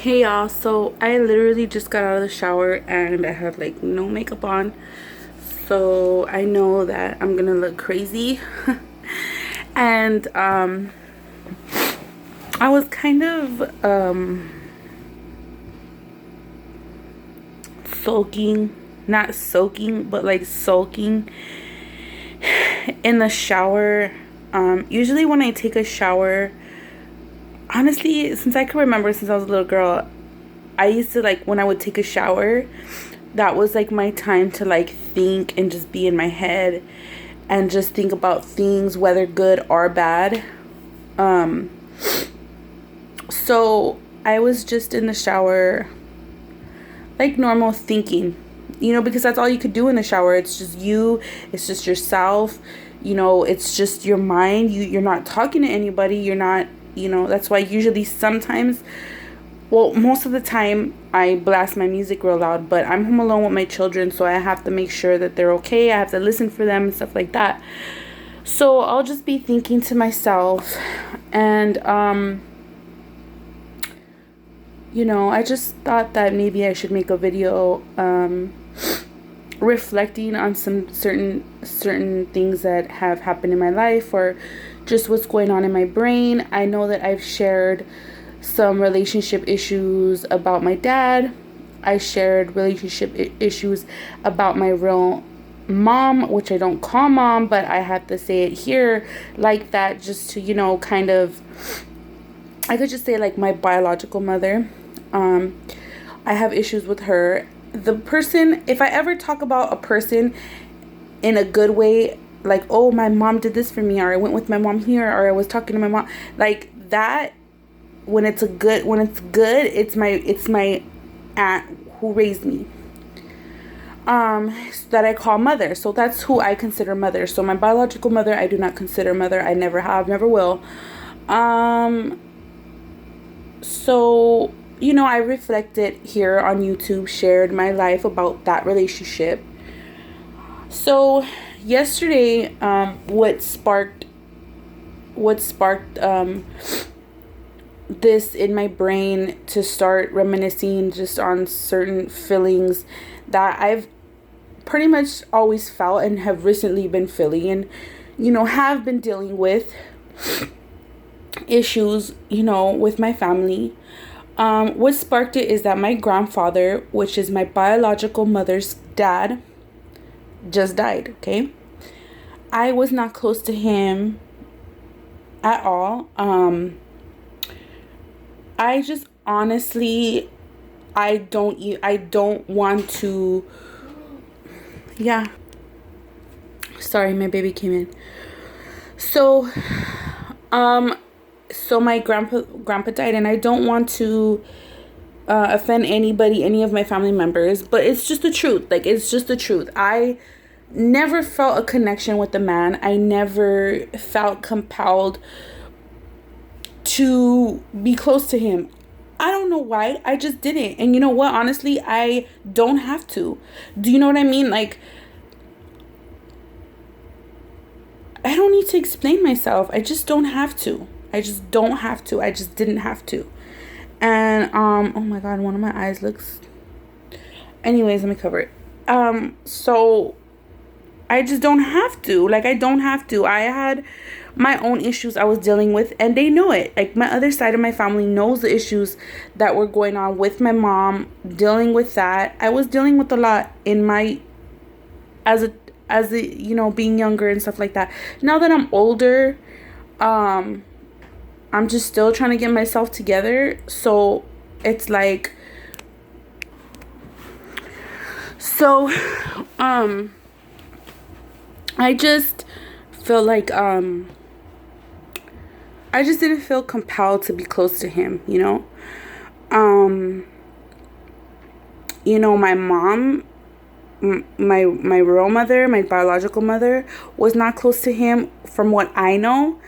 Hey y'all, so I literally just got out of the shower and I have like no makeup on. So I know that I'm gonna look crazy. And I was kind of sulking, not soaking, but like sulking in the shower. Usually when I take a shower, honestly, since I can remember since I was a little girl, I used to like when I would take a shower, that was like my time to like think and just be in my head and just think about things, whether good or bad. So I was just in the shower like normal thinking, because that's all you could do in the shower. It's just you, it's just yourself, it's just your mind. You're not talking to anybody. You're not, that's why usually sometimes, well, most of the time I blast my music real loud, but I'm home alone with my children, so I have to make sure that they're okay. I have to listen for them and stuff like that. So I'll just be thinking to myself, and I just thought that maybe I should make a video reflecting on some certain things that have happened in my life, or just what's going on in my brain. I know that I've shared some relationship issues about my dad. I shared relationship issues about my real mom, which I don't call mom, but I have to say it here like that, just to kind of, I could just say like my biological mother. I have issues with her. The person, if I ever talk about a person in a good way, like, oh, my mom did this for me, or I went with my mom here, or I was talking to my mom, like that, when it's good, it's my aunt who raised me, that I call mother. So that's who I consider mother. So my biological mother, I do not consider mother. I never have, never will. So I reflected here on YouTube, shared my life about that relationship. So yesterday, what sparked this in my brain to start reminiscing just on certain feelings that I've pretty much always felt and have recently been feeling, and have been dealing with issues, with my family. What sparked it is that my grandfather, which is my biological mother's dad, just died. Okay, I was not close to him at all. I just honestly, I don't want to. Yeah. Sorry, my baby came in. So, so my grandpa died, and I don't want to offend anybody, any of my family members, but it's just the truth. Like, it's just the truth. I never felt a connection with the man. I never felt compelled to be close to him. I don't know why. I just didn't. And you know what? Honestly, I don't have to. Do you know what I mean? Like, I don't need to explain myself. I just don't have to. I just don't have to. I just didn't have to. And oh my god, one of my eyes looks, anyways, let me cover it. So I just don't have to. Like, I don't have to. I had my own issues I was dealing with, and they know it. Like, my other side of my family knows the issues that were going on with my mom, dealing with that. I was dealing with a lot in my, as a being younger and stuff like that. Now that I'm older, I'm just still trying to get myself together. So it's like, I just feel like, I just didn't feel compelled to be close to him, my mom, my real mother, my biological mother, was not close to him from what I know.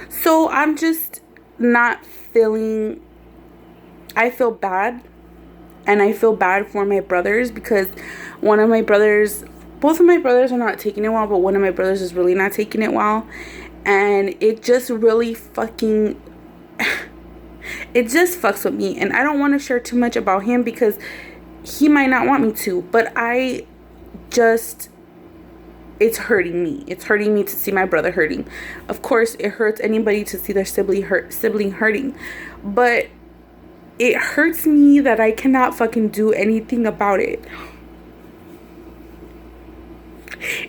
So I'm just not feeling, I feel bad, and I feel bad for my brothers, because one of my brothers, both of my brothers are not taking it well, but one of my brothers is really not taking it well. And it just really fucking it just fucks with me. And I don't want to share too much about him because he might not want me to, but just it's hurting me. It's hurting me to see my brother hurting. Of course, it hurts anybody to see their sibling hurting. But it hurts me that I cannot fucking do anything about it.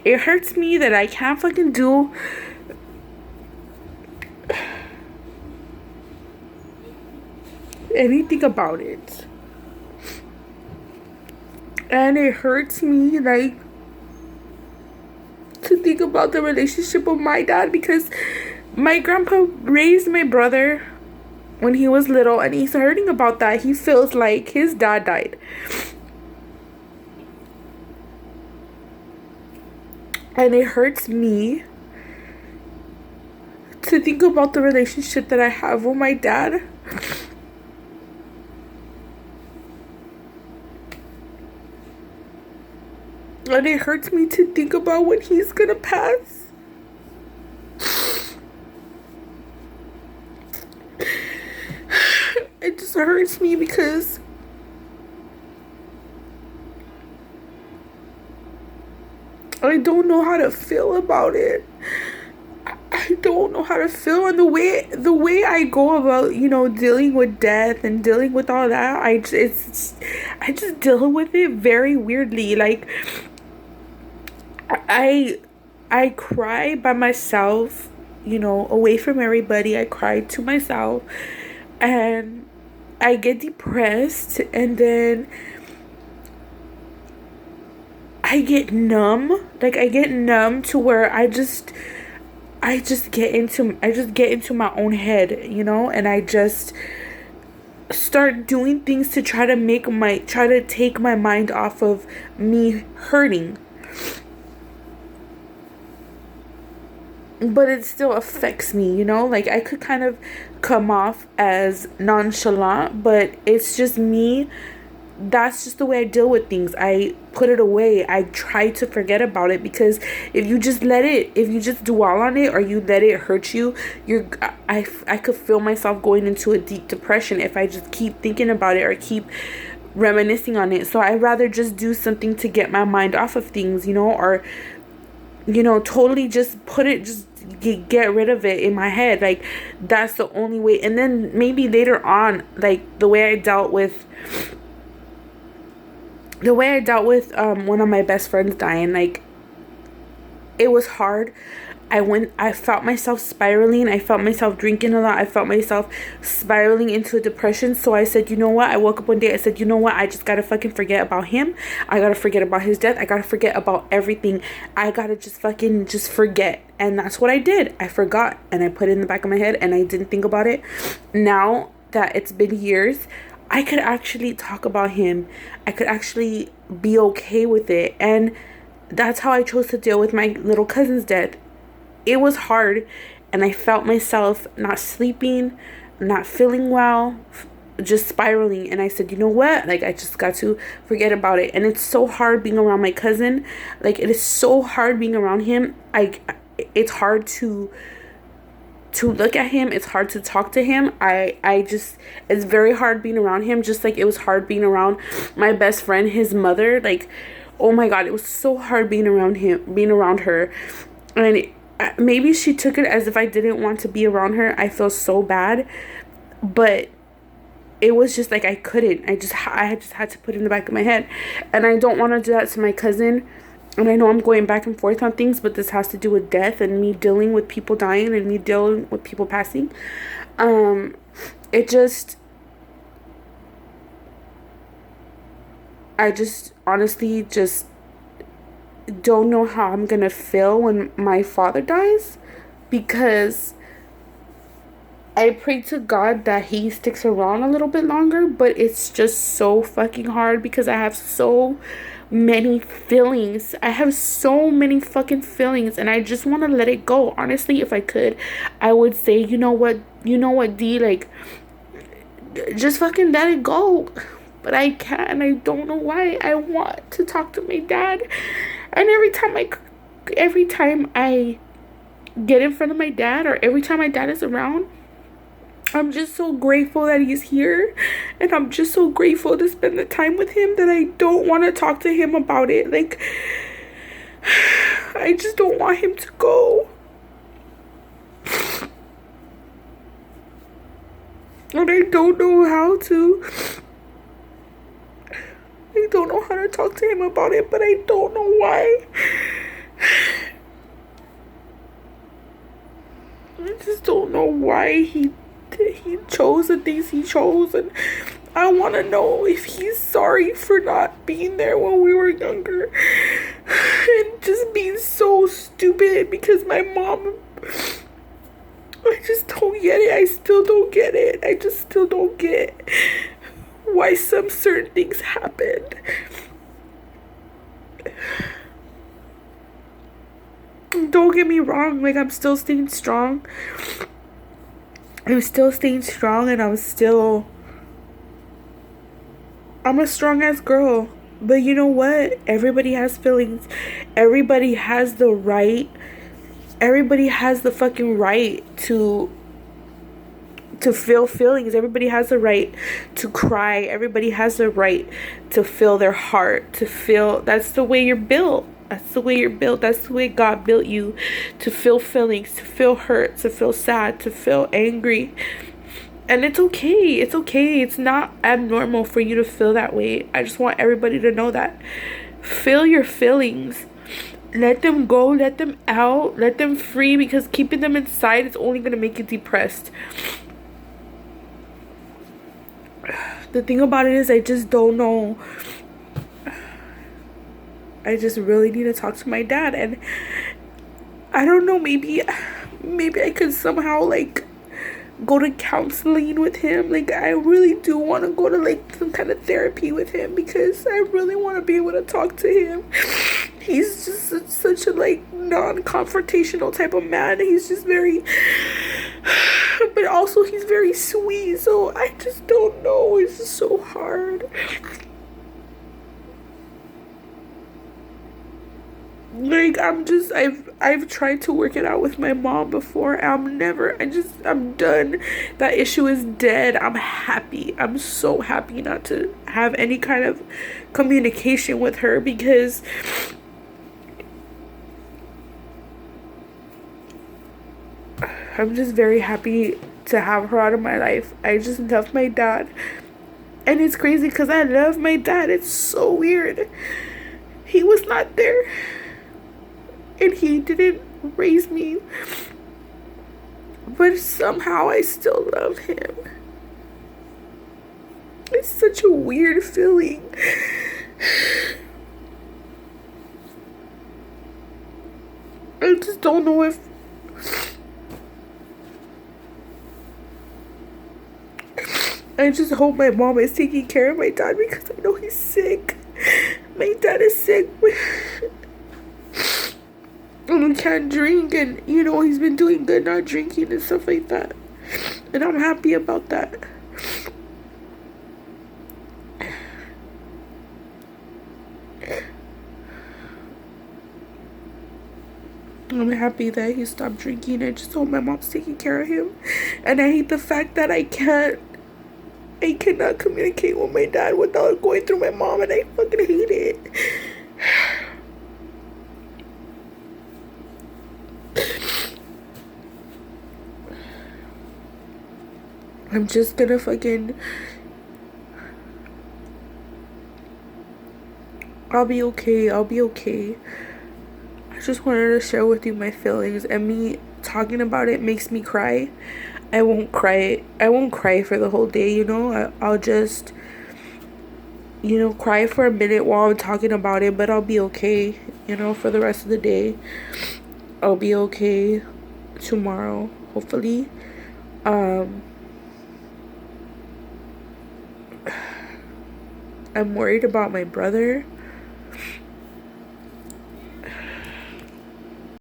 It hurts me that I can't fucking do anything about it. And it hurts me, like, to think about the relationship of my dad, because my grandpa raised my brother when he was little, and he's hurting about that. He feels like his dad died. And it hurts me to think about the relationship that I have with my dad. And it hurts me to think about when he's gonna pass. It just hurts me because I don't know how to feel about it. I don't know how to feel, and the way I go about, dealing with death and dealing with all that, I just deal with it very weirdly. Like, I cry by myself, away from everybody. I cry to myself, and I get depressed, and then I get numb. Like, I get numb to where I just get into my own head, and I just start doing things to try to take my mind off of me hurting. But it still affects me, like, I could kind of come off as nonchalant, but it's just me. That's just the way I deal with things. I put it away. I try to forget about it, because if you just dwell on it, or you let it hurt you, I could feel myself going into a deep depression if I just keep thinking about it or keep reminiscing on it. So I'd rather just do something to get my mind off of things, or totally just get rid of it in my head. Like, that's the only way. And then maybe later on, like, the way I dealt with one of my best friends dying, like, it was hard. I felt myself spiraling. I felt myself drinking a lot. I felt myself spiraling into a depression. So I said, you know what? I woke up one day. I said, you know what? I just gotta fucking forget about him. I gotta forget about his death. I gotta forget about everything. I gotta just forget. And that's what I did. I forgot, and I put it in the back of my head, and I didn't think about it. Now that it's been years, I could actually talk about him. I could actually be okay with it. And that's how I chose to deal with my little cousin's death. It was hard, and I felt myself not sleeping, not feeling well, just spiraling. And I said, you know what? Like, I just got to forget about it. And it's so hard being around my cousin. Like, it is so hard being around him. It's hard to look at him. It's hard to talk to him. It's very hard being around him, just like it was hard being around my best friend, his mother. Like, oh my God, it was so hard being around her. And maybe she took it as if I didn't want to be around her. I feel so bad, but it was just like I couldn't. I just had to put it in the back of my head, and I don't want to do that to my cousin. And I know I'm going back and forth on things, but this has to do with death and me dealing with people dying and me dealing with people passing. I just honestly just don't know how I'm gonna feel when my father dies, because I pray to God that he sticks around a little bit longer, but it's just so fucking hard because I have so many feelings. I have so many fucking feelings, and I just want to let it go. Honestly, if I could, I would say, you know what, D, like, just fucking let it go. But I can't, and I don't know why. I want to talk to my dad, and every time I get in front of my dad, or every time my dad is around, I'm just so grateful that he's here, and I'm just so grateful to spend the time with him that I don't want to talk to him about it. Like, I just don't want him to go. And I don't know how to. I don't know how to talk to him about it, but I don't know why. I just don't know why he chose the things he chose, and I want to know if he's sorry for not being there when we were younger and just being so stupid because my mom. I just don't get it. I still don't get it. I just still don't get why some certain things happened. Don't get me wrong, like, I'm still staying strong. I'm still staying strong, and I'm a strong ass girl. But you know what? Everybody has feelings. Everybody has the right. Everybody has the fucking right to feel feelings. Everybody has the right to cry. Everybody has the right to feel their heart, to feel. That's the way you're built. That's the way you're built. That's the way God built you, to feel feelings, to feel hurt, to feel sad, to feel angry. And it's okay. It's okay. It's not abnormal for you to feel that way. I just want everybody to know that. Feel your feelings. Let them go. Let them out. Let them free, because keeping them inside is only going to make you depressed. The thing about it is, I just don't know. I just really need to talk to my dad, and I don't know, maybe I could somehow, like, go to counseling with him. Like, I really do want to go to, like, some kind of therapy with him, because I really want to be able to talk to him. He's just such a, like, non-confrontational type of man. He's just very, but also he's very sweet, so I just don't know. It's just so hard. Like, I've tried to work it out with my mom before. I'm done. That issue is dead. I'm happy. I'm so happy not to have any kind of communication with her, because I'm just very happy to have her out of my life. I just love my dad. And it's crazy because I love my dad. It's so weird. He was not there. And he didn't raise me, but somehow I still love him. It's such a weird feeling. I just don't know if I just hope my mom is taking care of my dad, because I know he's sick. My dad is sick. And he can't drink, and he's been doing good not drinking and stuff like that, and I'm happy about that. I'm happy that he stopped drinking. I just hope my mom's taking care of him, and I hate the fact that I cannot communicate with my dad without going through my mom, and I fucking hate it. I'm just gonna I'll be okay. I'll be okay. I just wanted to share with you my feelings, and me talking about it makes me cry. I won't cry. I won't cry for the whole day, I'll just, cry for a minute while I'm talking about it, but I'll be okay, for the rest of the day. I'll be okay tomorrow, hopefully. I'm worried about my brother.